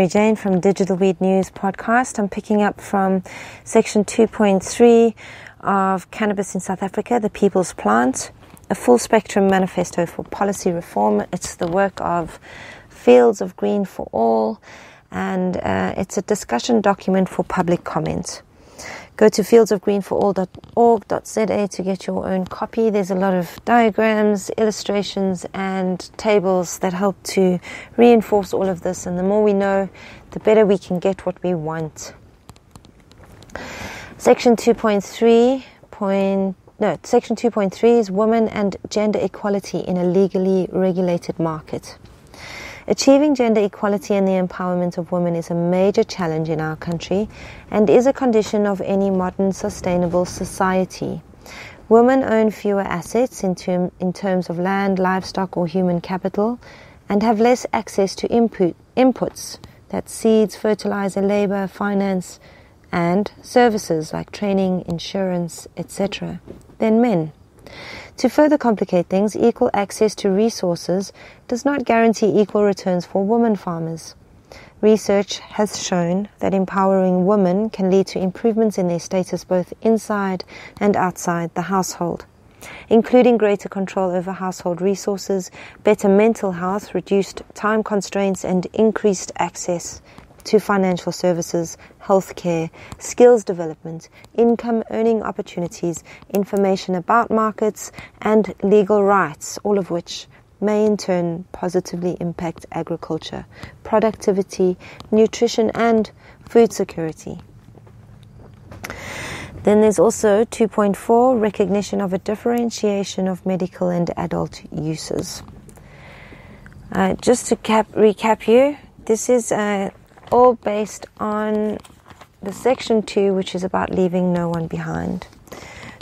Jane from DWNews podcast. I'm picking up from section 2.3 of Cannabis in South Africa, the People's Plant, a full spectrum manifesto for policy reform. It's the work of Fields of Green for All, and it's a discussion document for public comment. Go to fieldsofgreenforall.org.za to get your own copy. There's a lot of diagrams, illustrations, and tables that help to reinforce all of this. And the more we know, the better we can get what we want. Section 2.3 is Women and Gender Equality in a Legally Regulated Market. Achieving gender equality and the empowerment of women is a major challenge in our country and is a condition of any modern sustainable society. Women own fewer assets in terms of land, livestock or human capital and have less access to inputs, that's seeds, fertilizer, labor, finance and services like training, insurance, etc. than men. To further complicate things, equal access to resources does not guarantee equal returns for women farmers. Research has shown that empowering women can lead to improvements in their status both inside and outside the household, including greater control over household resources, better mental health, reduced time constraints, and increased access to financial services, healthcare, skills development, income earning opportunities, information about markets, and legal rights, all of which may in turn positively impact agriculture, productivity, nutrition, and food security. Then there's also 2.4, recognition of a differentiation of medical and adult uses. Just to recap you, this is all based on the section 2, which is about leaving no one behind.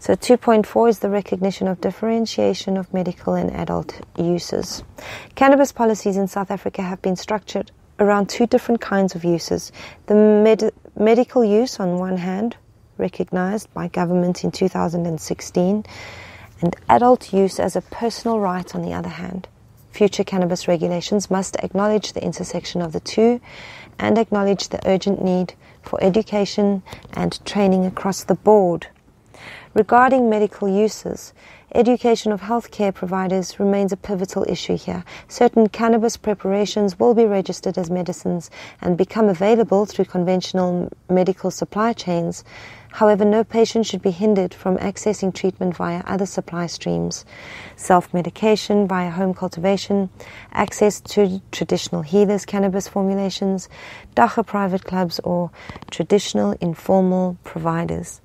So 2.4 is the recognition of differentiation of medical and adult uses. Cannabis policies in South Africa have been structured around two different kinds of uses. The medical use on one hand, recognized by government in 2016, and adult use as a personal right on the other hand. Future cannabis regulations must acknowledge the intersection of the two and acknowledge the urgent need for education and training across the board. Regarding medical uses, education of healthcare providers remains a pivotal issue here. Certain cannabis preparations will be registered as medicines and become available through conventional medical supply chains. However, no patient should be hindered from accessing treatment via other supply streams. Self-medication via home cultivation, access to traditional healers' cannabis formulations, dacha private clubs or traditional informal providers.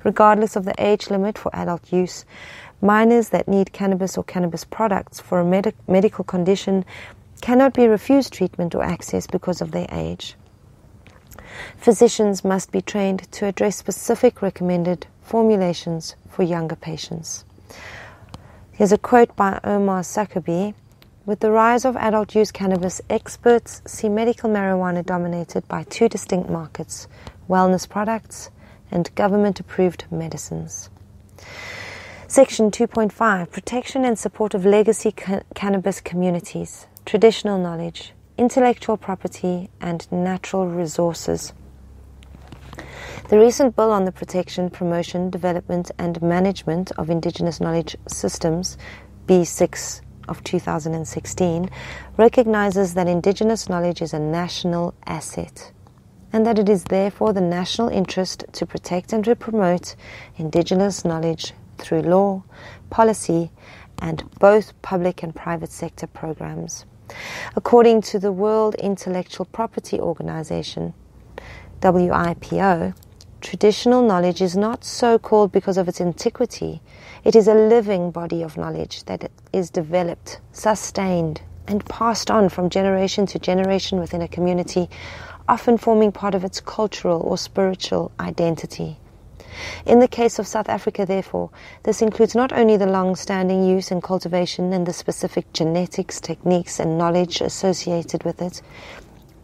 Regardless of the age limit for adult use, minors that need cannabis or cannabis products for a medical condition cannot be refused treatment or access because of their age. Physicians must be trained to address specific recommended formulations for younger patients. Here's a quote by Omar Sakabi. With the rise of adult use cannabis, experts see medical marijuana dominated by two distinct markets, wellness products and government-approved medicines. Section 2.5, protection and support of legacy cannabis communities, traditional knowledge, intellectual property, and natural resources. The recent bill on the protection, promotion, development, and management of Indigenous knowledge systems, B6 of 2016, recognizes that Indigenous knowledge is a national asset, and that it is therefore the national interest to protect and to promote Indigenous knowledge through law, policy, and both public and private sector programs. According to the World Intellectual Property Organization, WIPO, traditional knowledge is not so called because of its antiquity. It is a living body of knowledge that is developed, sustained, and passed on from generation to generation within a community, often forming part of its cultural or spiritual identity. In the case of South Africa, therefore, this includes not only the long-standing use and cultivation and the specific genetics, techniques, and knowledge associated with it,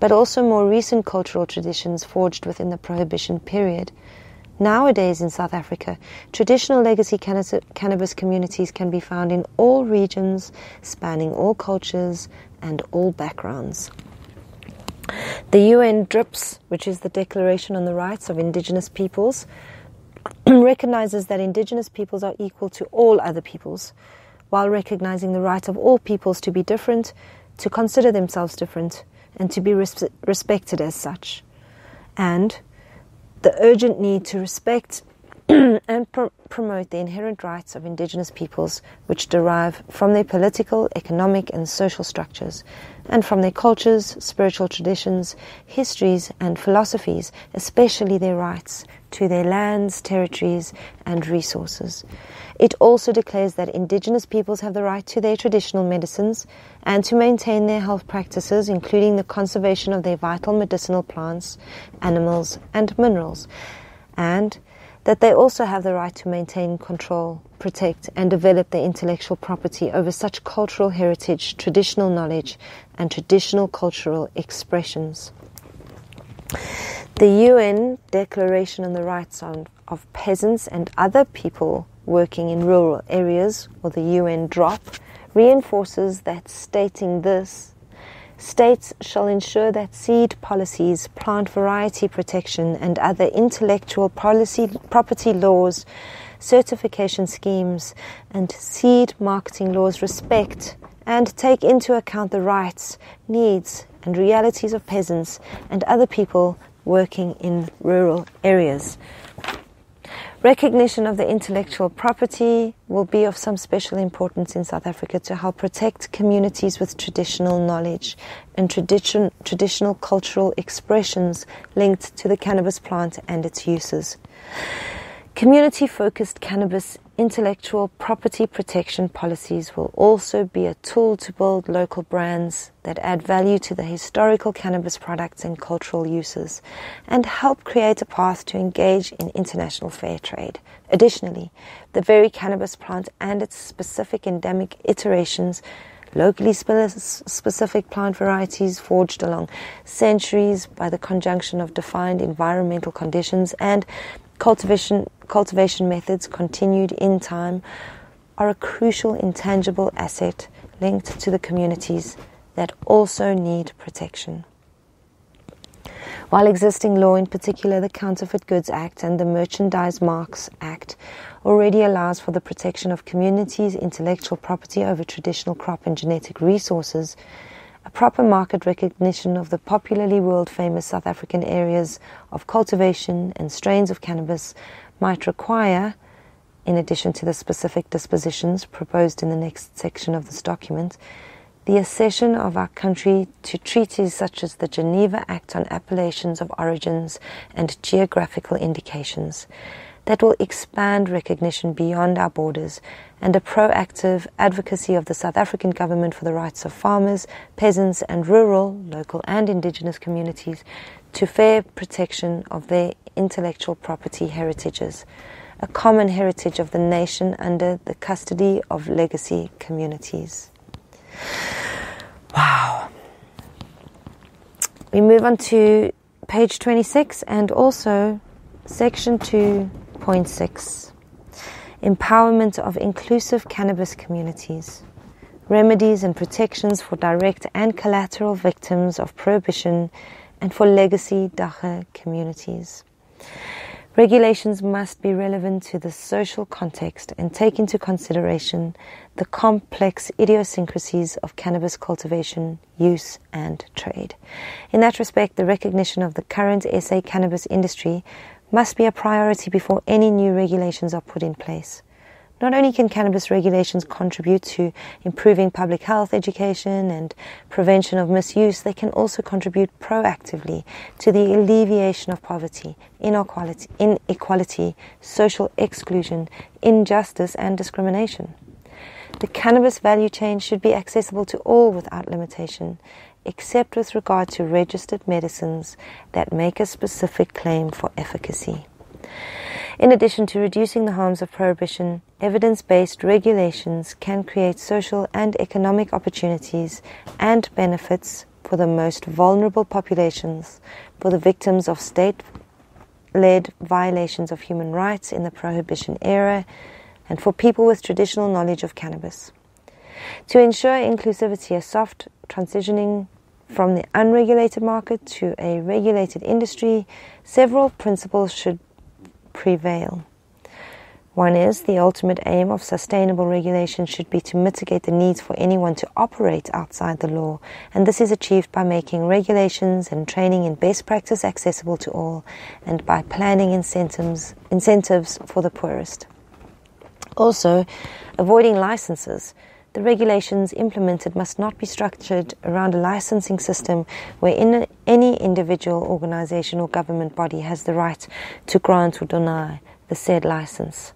but also more recent cultural traditions forged within the Prohibition period. Nowadays in South Africa, traditional legacy cannabis communities can be found in all regions, spanning all cultures and all backgrounds. The UN DRIPS, which is the Declaration on the Rights of Indigenous Peoples, recognizes that Indigenous peoples are equal to all other peoples, while recognizing the right of all peoples to be different, to consider themselves different, and to be respected as such. And the urgent need to respect and promote the inherent rights of Indigenous peoples, which derive from their political, economic and social structures, and from their cultures, spiritual traditions, histories and philosophies, especially their rights to their lands, territories and resources. It also declares that Indigenous peoples have the right to their traditional medicines and to maintain their health practices, including the conservation of their vital medicinal plants, animals and minerals, and that they also have the right to maintain, control, protect and develop their intellectual property over such cultural heritage, traditional knowledge and traditional cultural expressions. The UN Declaration on the Rights of Peasants and Other People Working in Rural Areas, or the UN DROP, reinforces that stating this, states shall ensure that seed policies, plant variety protection and other intellectual property laws, certification schemes and seed marketing laws respect and take into account the rights, needs and realities of peasants and other people working in rural areas. Recognition of the intellectual property will be of some special importance in South Africa to help protect communities with traditional knowledge and traditional cultural expressions linked to the cannabis plant and its uses. Community-focused cannabis intellectual property protection policies will also be a tool to build local brands that add value to the historical cannabis products and cultural uses and help create a path to engage in international fair trade. Additionally, the very cannabis plant and its specific endemic iterations, locally specific plant varieties forged along centuries by the conjunction of defined environmental conditions and cultivation methods continued in time, are a crucial intangible asset linked to the communities that also need protection. While existing law, in particular the Counterfeit Goods Act and the Merchandise Marks Act, already allows for the protection of communities' intellectual property over traditional crop and genetic resources, a proper market recognition of the popularly world-famous South African areas of cultivation and strains of cannabis might require, in addition to the specific dispositions proposed in the next section of this document, the accession of our country to treaties such as the Geneva Act on Appellations of Origins and Geographical Indications that will expand recognition beyond our borders, and a proactive advocacy of the South African government for the rights of farmers, peasants and rural, local and indigenous communities to fair protection of their intellectual property heritages, a common heritage of the nation under the custody of legacy communities. Wow. We move on to page 26 and also section 2.6. Empowerment of inclusive cannabis communities. Remedies and protections for direct and collateral victims of prohibition and for legacy dacha communities. Regulations must be relevant to the social context and take into consideration the complex idiosyncrasies of cannabis cultivation, use and trade. In that respect, the recognition of the current SA cannabis industry must be a priority before any new regulations are put in place. Not only can cannabis regulations contribute to improving public health, education and prevention of misuse, they can also contribute proactively to the alleviation of poverty, inequality, social exclusion, injustice and discrimination. The cannabis value chain should be accessible to all without limitation, except with regard to registered medicines that make a specific claim for efficacy. In addition to reducing the harms of prohibition, evidence-based regulations can create social and economic opportunities and benefits for the most vulnerable populations, for the victims of state-led violations of human rights in the prohibition era, and for people with traditional knowledge of cannabis. To ensure inclusivity, a soft transitioning from the unregulated market to a regulated industry, several principles should prevail. One is the ultimate aim of sustainable regulation should be to mitigate the needs for anyone to operate outside the law, and this is achieved by making regulations and training in best practice accessible to all, and by planning incentives for the poorest. Also, avoiding licenses. The regulations implemented must not be structured around a licensing system where any individual, organization or government body has the right to grant or deny the said license.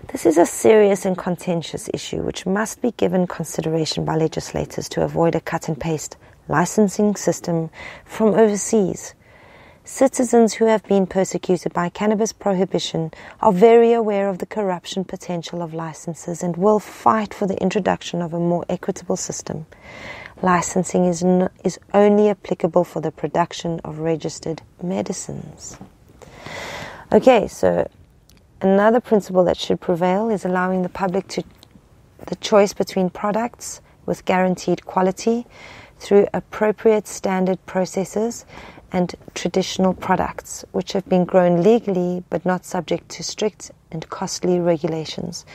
This is a serious and contentious issue which must be given consideration by legislators to avoid a cut-and-paste licensing system from overseas. Citizens who have been persecuted by cannabis prohibition are very aware of the corruption potential of licenses and will fight for the introduction of a more equitable system. Licensing is only applicable for the production of registered medicines. Okay, so another principle that should prevail is allowing the public the choice between products with guaranteed quality through appropriate standard processes and traditional products which have been grown legally but not subject to strict and costly regulations.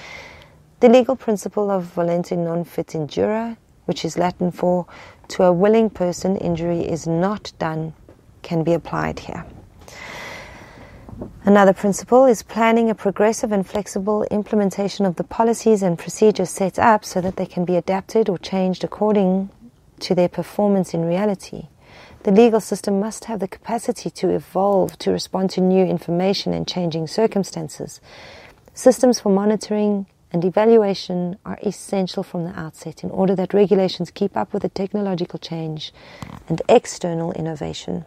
The legal principle of volente non fit injura, which is Latin for to a willing person injury is not done, can be applied here. Another principle is planning a progressive and flexible implementation of the policies and procedures set up so that they can be adapted or changed according to their performance in reality. The legal system must have the capacity to evolve to respond to new information and changing circumstances. Systems for monitoring and evaluation are essential from the outset in order that regulations keep up with the technological change and external innovation.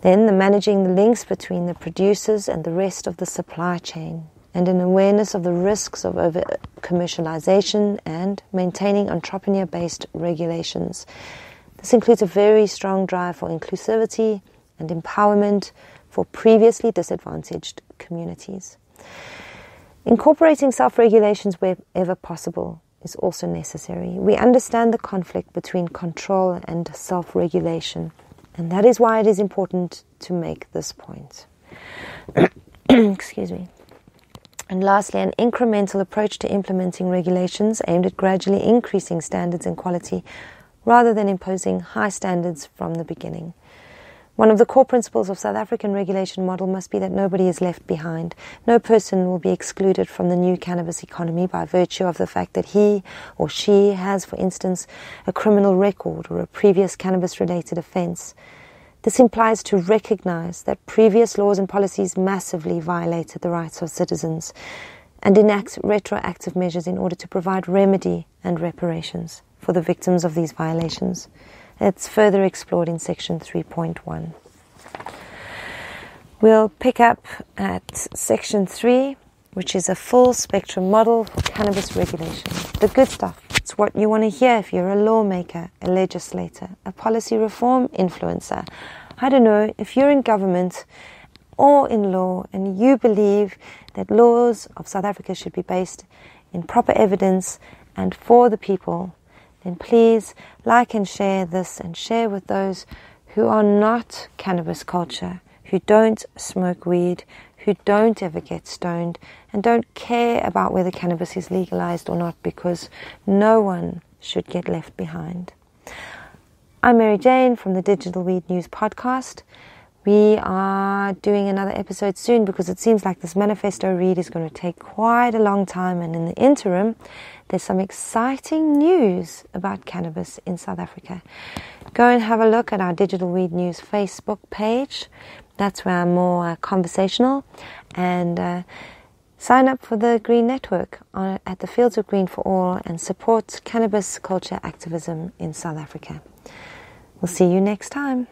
Then the managing the links between the producers and the rest of the supply chain, and an awareness of the risks of over-commercialization and maintaining entrepreneur-based regulations. This includes a very strong drive for inclusivity and empowerment for previously disadvantaged communities. Incorporating self-regulations wherever possible is also necessary. We understand the conflict between control and self-regulation, and that is why it is important to make this point. Excuse me. And lastly, an incremental approach to implementing regulations aimed at gradually increasing standards and quality rather than imposing high standards from the beginning. One of the core principles of South African regulation model must be that nobody is left behind. No person will be excluded from the new cannabis economy by virtue of the fact that he or she has, for instance, a criminal record or a previous cannabis-related offense. This implies to recognize that previous laws and policies massively violated the rights of citizens and enact retroactive measures in order to provide remedy and reparations for the victims of these violations. It's further explored in section 3.1. We'll pick up at section 3, which is a full spectrum model for cannabis regulation. The good stuff. It's what you want to hear if you're a lawmaker, a legislator, a policy reform influencer. I don't know, if you're in government or in law and you believe that laws of South Africa should be based in proper evidence and for the people, then please like and share this and share with those who are not cannabis culture, who don't smoke weed, who don't ever get stoned, and don't care about whether cannabis is legalized or not, because no one should get left behind. I'm Mary Jane from the DWNews podcast. We are doing another episode soon because it seems like this manifesto read is going to take quite a long time, and in the interim there's some exciting news about cannabis in South Africa. Go and have a look at our DWNews Facebook page. That's where I'm more conversational, and sign up for the Green Network at the Fields of Green for All and support cannabis culture activism in South Africa. We'll see you next time.